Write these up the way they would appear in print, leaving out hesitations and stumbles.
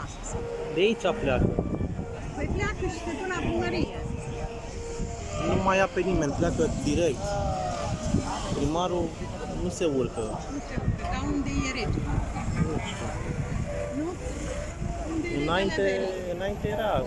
frumoasă. De aici pleacă. Păi pleacă și se duc la primărie. Nu mai ia pe nimeni, pleacă direct. Primarul nu se urcă. Nu se urcă, dar unde e rege? Nu știu. Nu? Unde e regele Averii? Înainte era.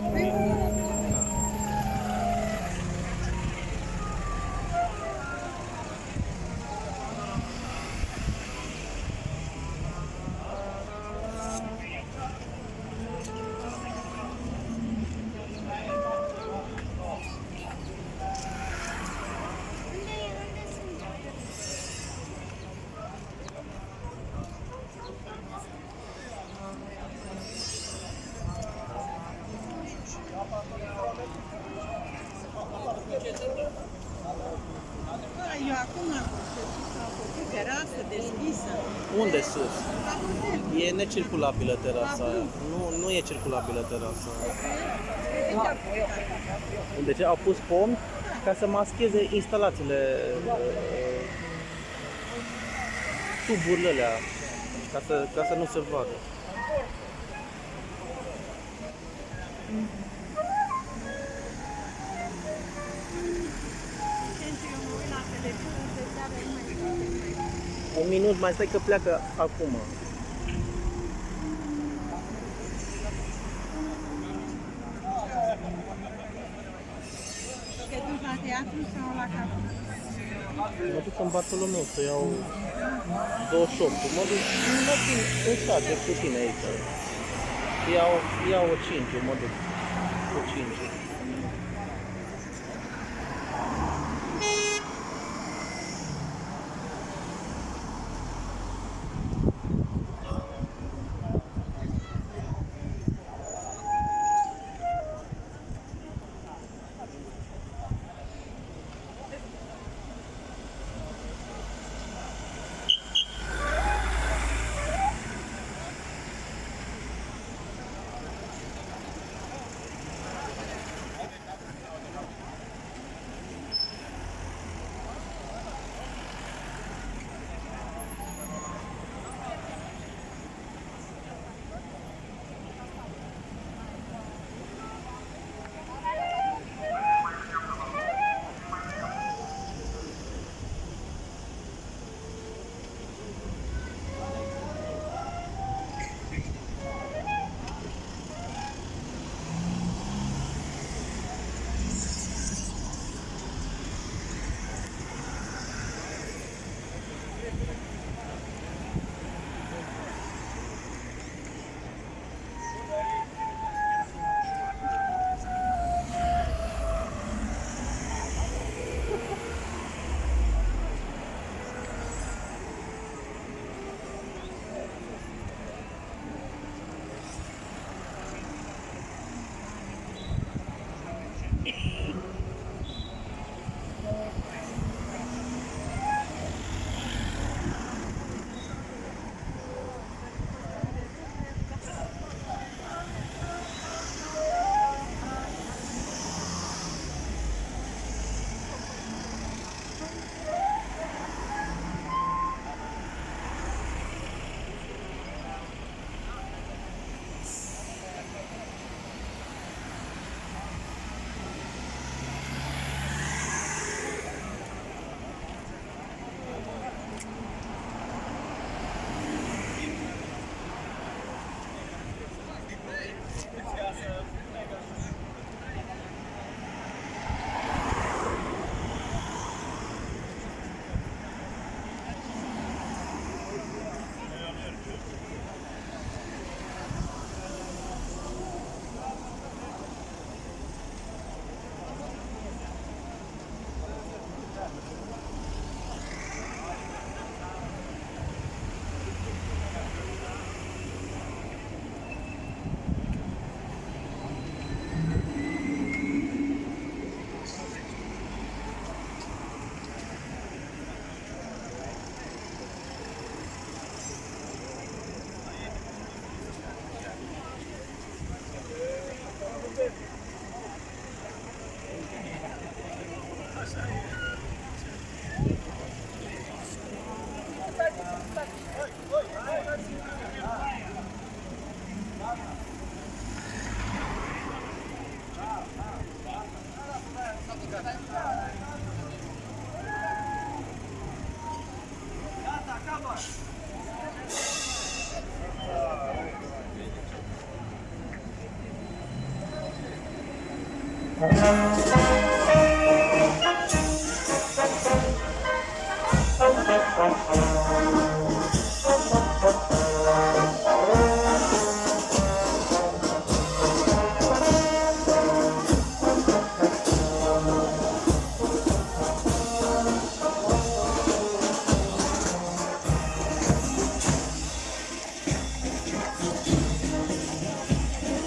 Eu acum am văzut că s-a făcut terasă deschisă. Unde sus? La hotel. E necirculabilă terasa aia. Nu e circulabilă terasa aia. Deci au pus pomi ca să mascheze instalațiile, tuburile alea, ca să nu se vadă. Un minut mai stai că pleacă acum. Te duci la teatru sau la cafe? Mă duc în Bartolomeu să iau 28. Mă duc în state cu tine aici. Iau o 5, mă duc cu 5.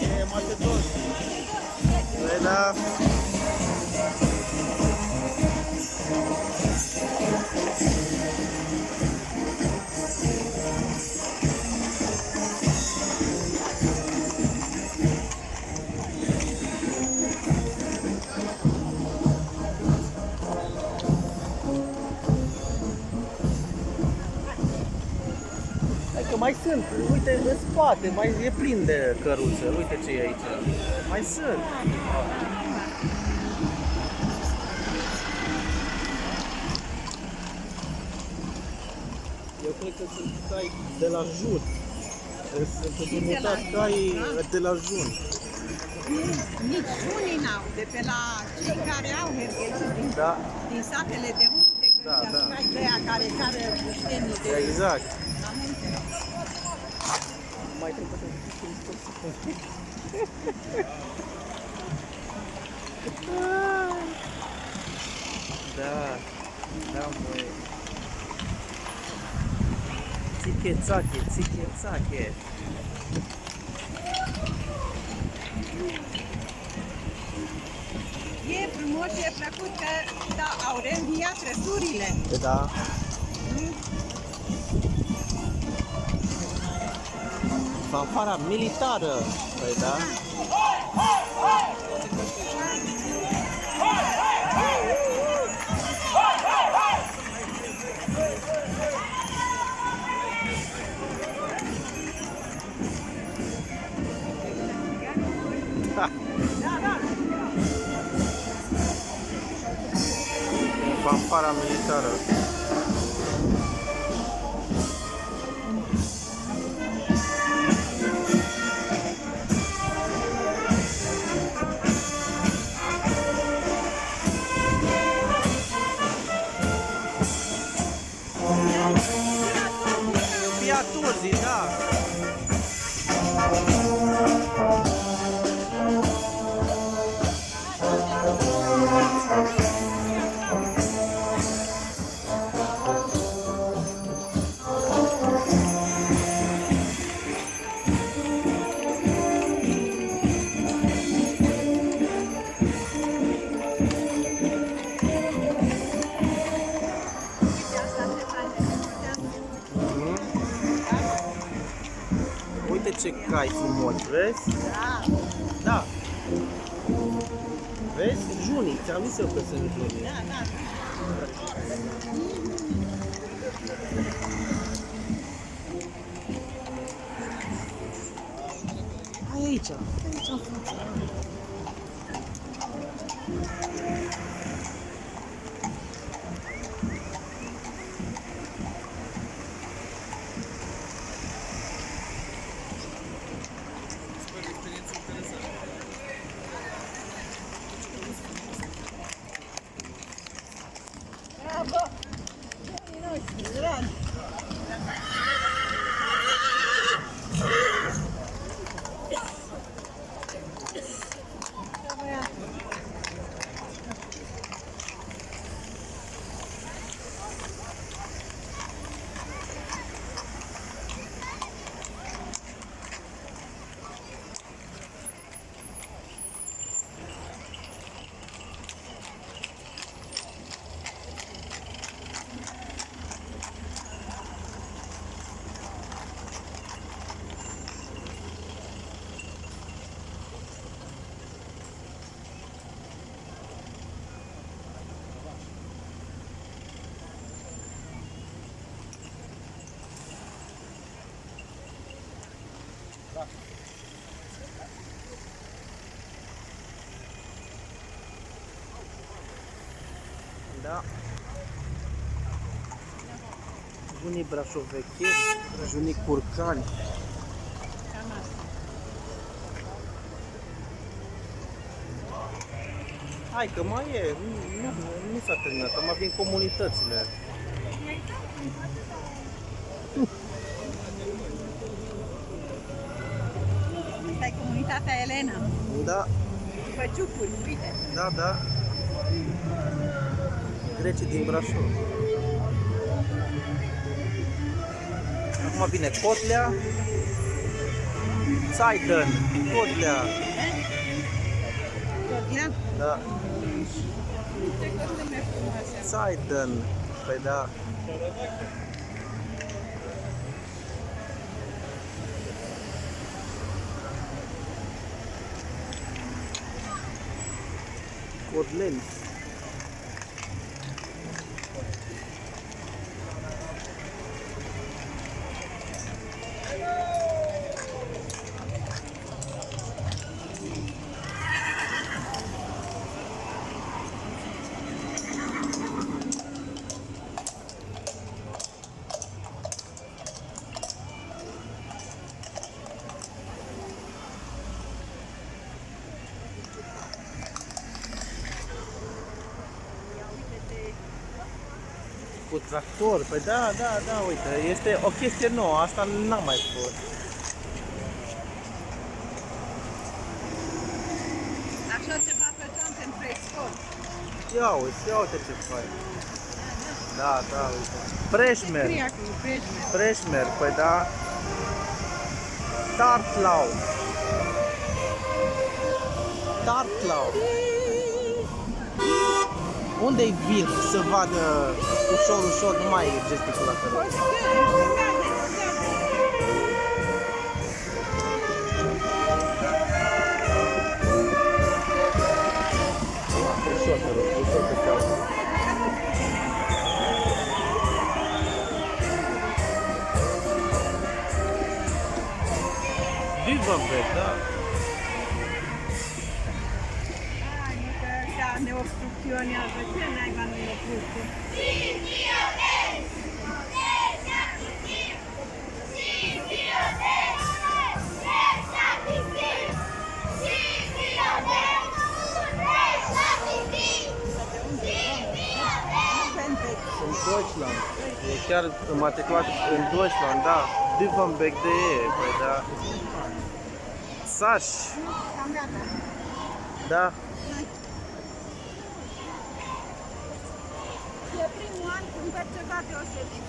E macedon. Păi da. Că mai sunt, uite în spate, mai e plin de căruțe, uite ce e aici. Mai sunt. Eu cred că sunt cai de la jur. Sunt mutat cai de la jur. Nici unii n-au, de pe la cei care au herghezi Da, din satele de unde, Da, că da. de aia care buștenii de exact. la munte. Mai trebuie să Da, da, măi. Țiche-țache, țiche-țache. E frumos și e plăcut că da, au reînviat trăsurile. Da. Fanfara militară. Păi da. Ha. Da, da. Fanfara militară. Piatuzzi, da. Uite ce cai frumos, vezi? Da. Da. Vezi? Junii, ți-am zis eu că sunt junii. Da, da. Hai aici, aici în față. Bravo! Bunii noștri, dragi! Da. Junii brașovecheni, junii curcani. Cam asta. Hai că mai e, nu s-a terminat, mai vin comunitățile. Asta e comunitatea Elena. Da, După ciupuri, uite. da, da. Grecii din Brașov. Acum vine Cotlea. Țaidăn, Cotlea. Ia, Da, ce costume frumoase. Țaidăn. Păi da. Codleni. Cu tractor, păi da, uite, este o chestie nouă, asta n-am mai fost. Așa ceva făceam pentru export. Ia uite ce fain. Da, uite. Preșmer, Scrie acolo, preșme. Preșmer, păi da. Tartlau. Tartlau. Unde-i vin să vadă ușor, nu mai gesticulată. Ușor, te rog, ușor pe steaua. Vivanbec, da. Hai, mă, că ăștia ne obstrucționează. Ce naiba nu-i obstrucție? În Deutschland. E chiar matriculat în Deutschland, da. Vivanbec de e, păi da. Saș, Cam gata. da. E primul an, cumpăr ceva deosebit.